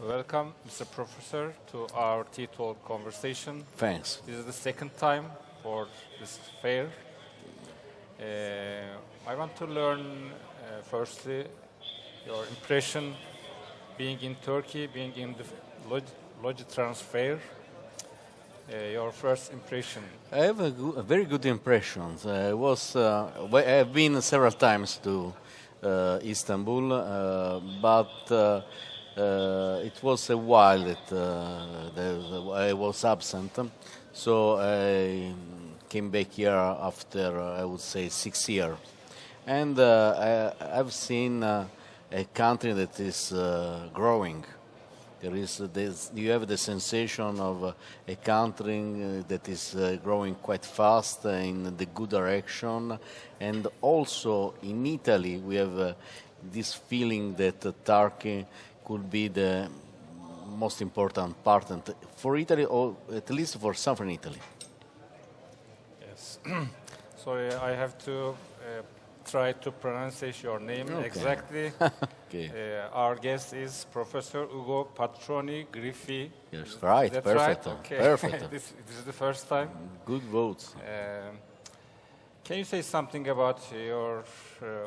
Welcome, Mr. Professor, to our T-Talk conversation. Thanks. This is the second time for this fair. I want to learn, firstly, your impression being in Turkey, being in the logitrans fair. Your first impression. I have a very good impression. I've been several times to Istanbul, but it was a while that I was absent, so I came back here after, I would say, 6 years. And I've seen a country that is growing. You have the sensation of a country that is growing quite fast in the good direction. And also in Italy, we have this feeling that Turkey could be the most important partner for Italy, or at least for southern Italy. Yes. Sorry, I have to try to pronounce your name exactly. Okay. Our guest is Professor Ugo Patroni Griffi. Yes, right. That's Perfect. Right? Okay. Perfect. This is the first time. Good votes. Can you say something about your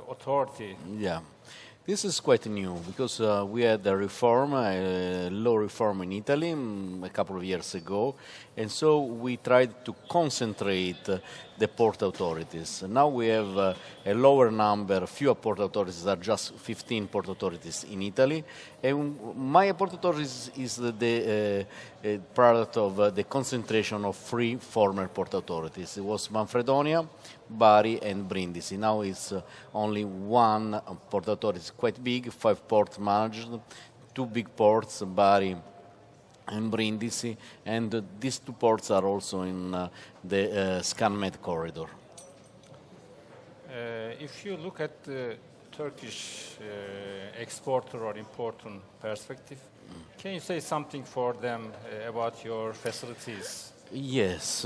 authority? Yeah. This is quite new because we had a law reform in Italy a couple of years ago, and so we tried to concentrate the port authorities. Now we have a lower number, fewer port authorities, are just 15 port authorities in Italy, and my port authorities is the product of the concentration of 3 former port authorities. It was Manfredonia, Bari and Brindisi. Now it's only one port authority. It's quite big, 5 ports managed, 2 big ports, Bari and Brindisi, and these 2 ports are also in the ScanMed corridor. If you look at the Turkish exporter or importer perspective, can you say something for them about your facilities? Yes,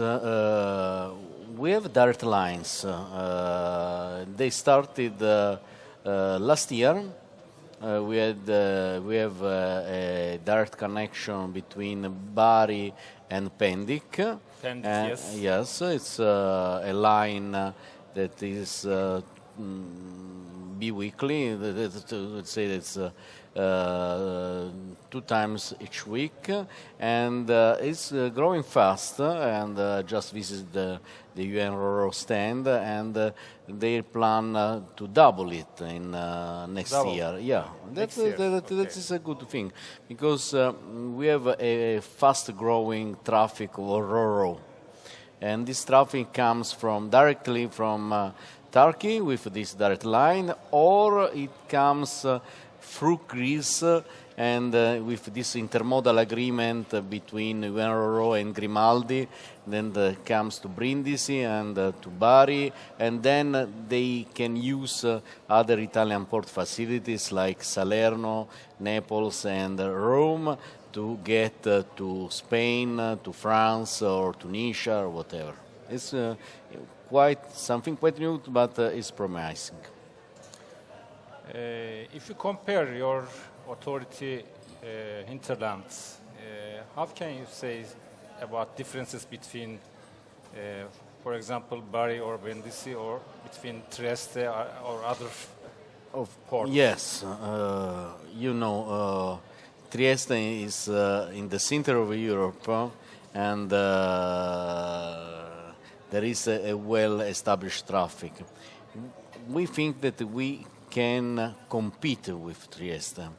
we have direct lines. They started last year. We have a direct connection between Bari and Pendik. Pendik, yes. Yes, it's a line that is bi-weekly. Let's say it's 2 times each week, and it's growing fast. And just visited the UN RoRo stand, and they plan to double it in next year. Yeah, that is a good thing because we have a fast-growing traffic of RoRo, and this traffic comes directly from Turkey with this direct line, or it comes through Greece and with this intermodal agreement between UNRO and Grimaldi, then comes to Brindisi and to Bari, and then they can use other Italian port facilities like Salerno, Naples and Rome to get to Spain, to France or Tunisia or whatever. It's something quite new, but it's promising. If you compare your authority hinterlands, how can you say about differences between, for example, Bari or Brindisi, or between Trieste or other ports? Yes, Trieste is in the center of Europe, and there is a well-established traffic. We think that we can compete with Trieste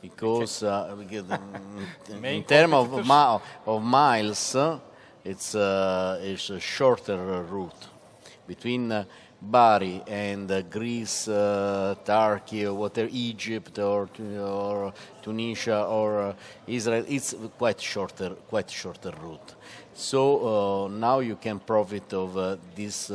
because in terms of miles, it's a shorter route between Bari and Greece, Turkey, or whatever, Egypt or Tunisia or Israel. It's quite shorter route. So now you can profit of this.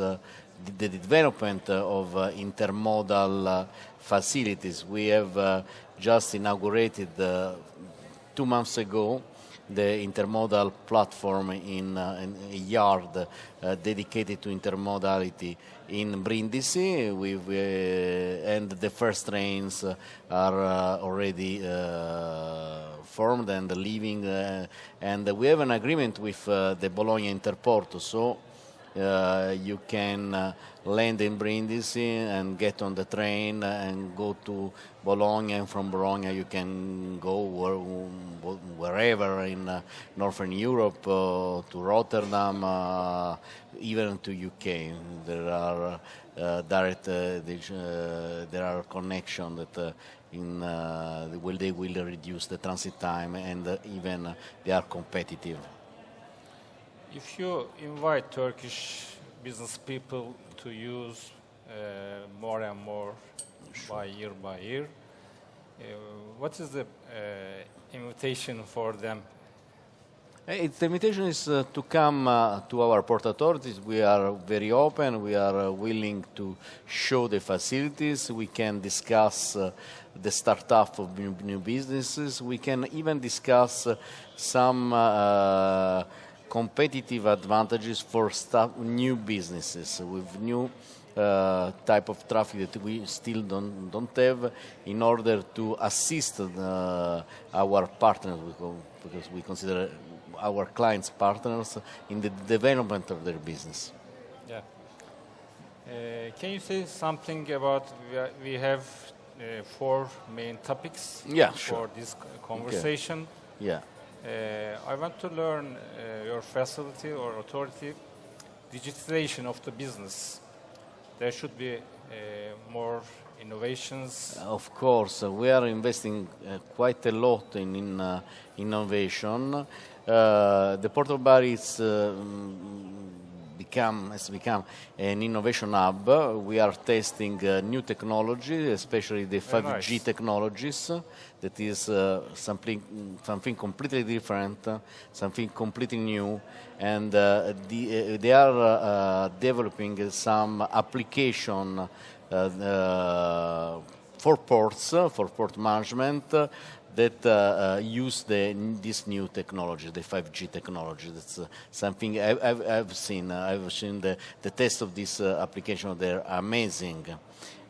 The development of intermodal facilities. We have just inaugurated 2 months ago the intermodal platform in a yard dedicated to intermodality in Brindisi, and the first trains are already formed and living, and we have an agreement with the Bologna Interporto, so you can land in Brindisi and get on the train and go to Bologna, and from Bologna you can go wherever in Northern Europe, to Rotterdam, even to UK. There are direct, there are connections that they will reduce the transit time, and even they are competitive. If you invite Turkish business people to use more and more by year, what is the invitation for them? The invitation is to come to our port authorities. We are very open. We are willing to show the facilities. We can discuss the startup of new businesses. We can even discuss some competitive advantages for new businesses with new type of traffic that we still don't have, in order to assist our partners, because we consider our clients partners in the development of their business. Yeah. Can you say something about, we have 4 main topics for this conversation. Okay. Yeah. I want to learn your facility or authority, digitalization of the business. There should be more innovations. Of course, we are investing quite a lot in innovation. The Port of Bari has become an innovation hub. We are testing new technology, especially the 5G technologies. That is something completely different, something completely new, and they are developing some application for ports, for port management, that use this new technology, the 5G technology. That's something I've seen. I've seen the test of this application. They're amazing,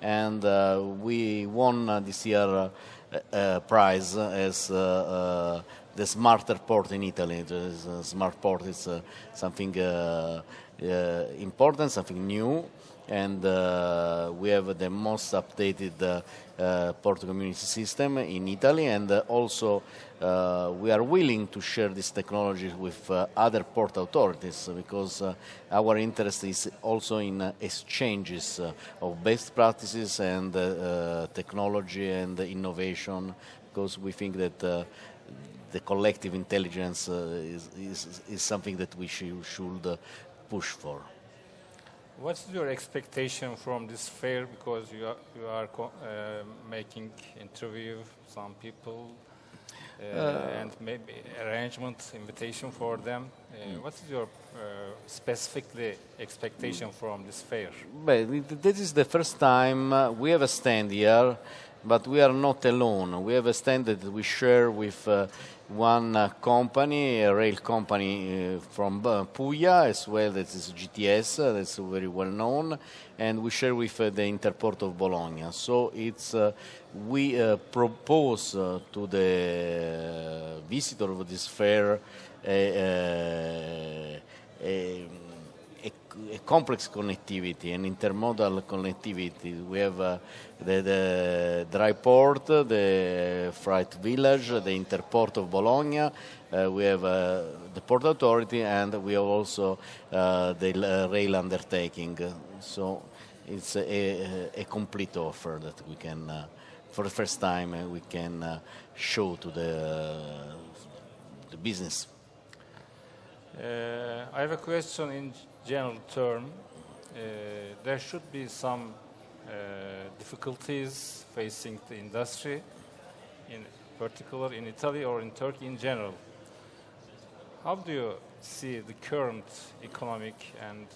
and we won this year prize as the smarter port in Italy. The smart port is something important, something new, and we have the most updated port community system in Italy, and also we are willing to share this technology with other port authorities, because our interest is also in exchanges of best practices and technology and innovation, because we think that the collective intelligence is something that we should push for. What's your expectation from this fair? Because you are making interview some people and maybe arrangement, invitation for them. What is your specifically expectation from this fair? Well, this is the first time we have a stand here, but we are not alone. We have a stand that we share with one company, a rail company from Puglia as well, that is GTS, that's very well known, and we share with the Interport of Bologna. So it's we propose to the visitor of this fair a complex connectivity, an intermodal connectivity. We have the dry port, the freight village, the Interport of Bologna. We have the port authority, and we have also the rail undertaking. So it's a complete offer that we can, for the first time, we can show to the business. I have a question in general term. There should be some difficulties facing the industry, in particular in Italy or in Turkey in general. How do you see the current economic and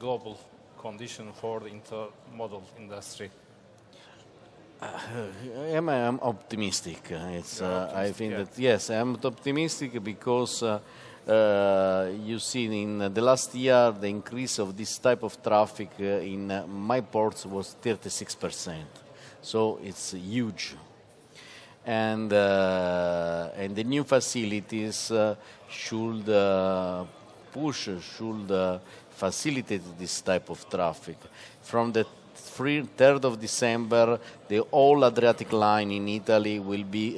global condition for the intermodal industry? I'm optimistic. I think that, yes, I'm optimistic because you see in the last year the increase of this type of traffic in my ports was 36%. So it's huge. and the new facilities should facilitate this type of traffic. From the 3rd of December, the whole Adriatic line in Italy will be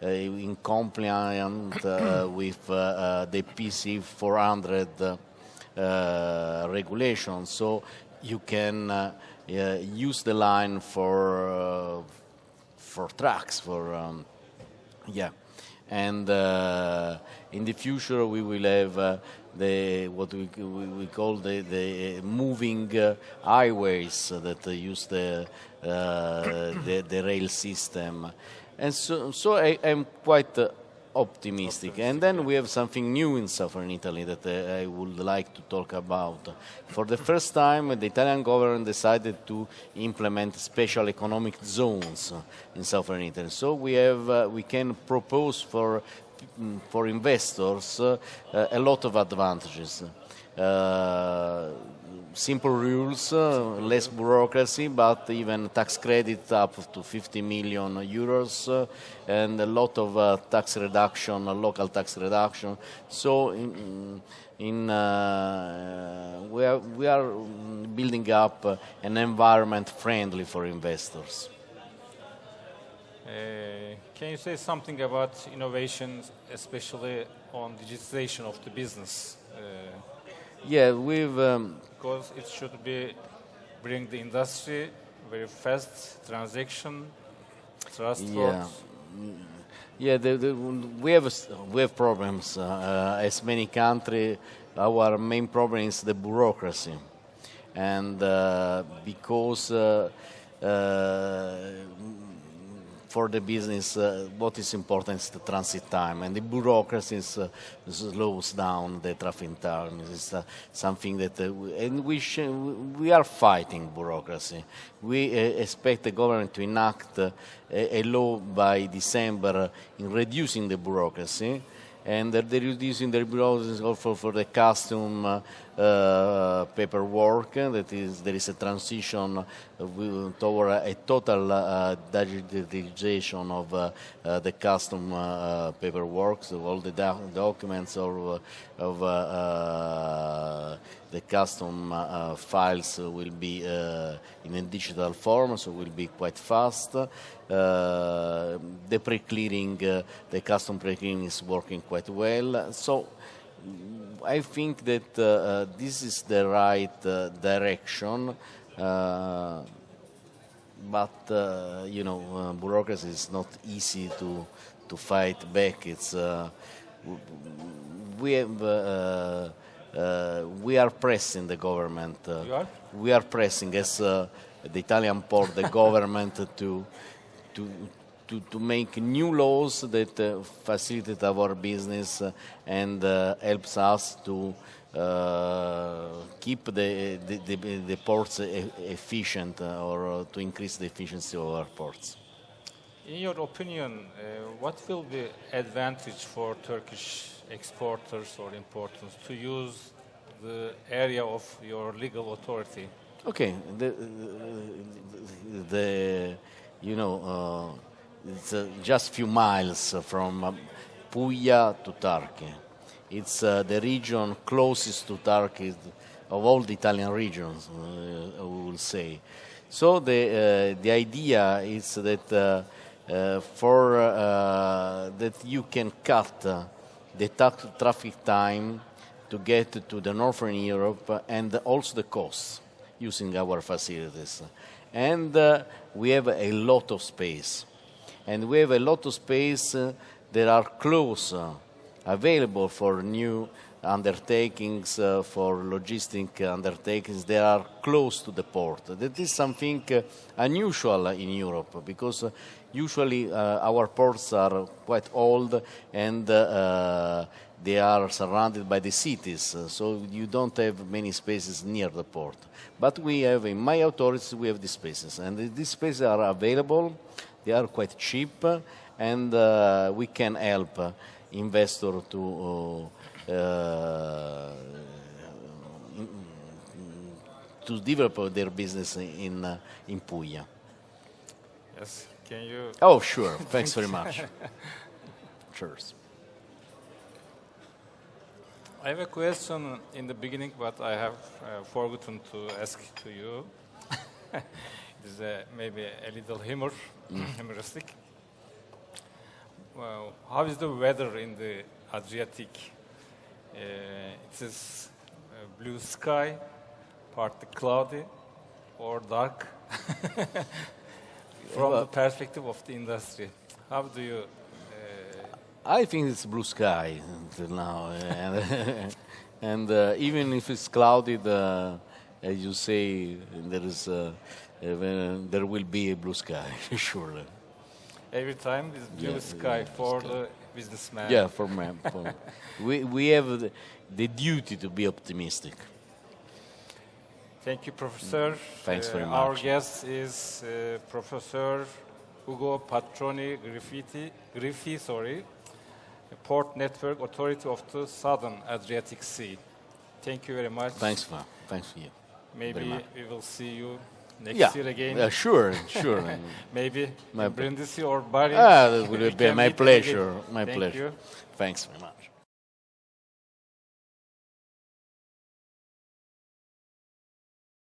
in compliance with the PC 400 regulations. So you can use the line for trucks, and in the future we will have what we call the moving highways that use the rail system, and so I'm quite optimistic. And then we have something new in southern Italy that I would like to talk about. For the first time, the Italian government decided to implement special economic zones in southern Italy. So we can propose for investors a lot of advantages. Simple rules, less bureaucracy, but even tax credit up to 50 million euros, and a lot of tax reduction, local tax reduction. So we are building up an environment friendly for investors. Can you say something about innovations, especially on digitization of the business? Yeah, because it should bring the industry very fast transaction, trust. Yeah. We have problems. As many countries, our main problem is the bureaucracy, and because for the business, what is important is the transit time, and the bureaucracy slows down the traffic time. It's something that, we are fighting bureaucracy. We expect the government to enact a law by December in reducing the bureaucracy, and they're reducing the bureaucracy also for the custom paperwork. That is, there is a transition toward a total digitization of the custom paperwork. So all the documents of the custom files will be in a digital form, so will be quite fast. The pre-clearing, the custom pre-clearing is working quite well. So I think that this is the right direction, but bureaucracy is not easy to fight back. It's we are pressing the government. We are pressing as the Italian port, the government to make new laws that facilitate our business and helps us to keep the ports efficient, or to increase the efficiency of our ports. In your opinion, what will be advantage for Turkish exporters or importers to use the area of your legal authority? Okay, it's just few miles from Puglia to Turkey. It's the region closest to Turkey of all the Italian regions, we will say. So the idea is that that you can cut the traffic time to get to the Northern Europe, and also the costs using our facilities. And we have a lot of space. And we have a lot of space that are close, available for new undertakings, for logistic undertakings. They are close to the port. That is something unusual in Europe, because usually our ports are quite old, and they are surrounded by the cities, so you don't have many spaces near the port. But we have, in my authorities, we have these spaces, and these spaces are available. They are quite cheap, and we can help investors to Yes. Can you? Oh, sure. Thanks very much. Cheers. I have a question in the beginning, but I have forgotten to ask to you. It is maybe a little humoristic. Well, how is the weather in the Adriatic? It is blue sky, partly cloudy, or dark? From the perspective of the industry, how do you? I think it's blue sky until now, and even if it's clouded, as you say, there will be a blue sky, surely. Every time is blue sky for the businessman. Yeah, for me. We have the duty to be optimistic. Thank you, Professor. Thanks very much. Our guest is Professor Ugo Patroni Griffi, Port Network Authority of the Southern Adriatic Sea. Thank you very much. Thanks for you. Maybe we will see you next year again. Yeah, sure. Maybe in Brindisi or Bari. That will be my pleasure. My pleasure. You. Thanks very much.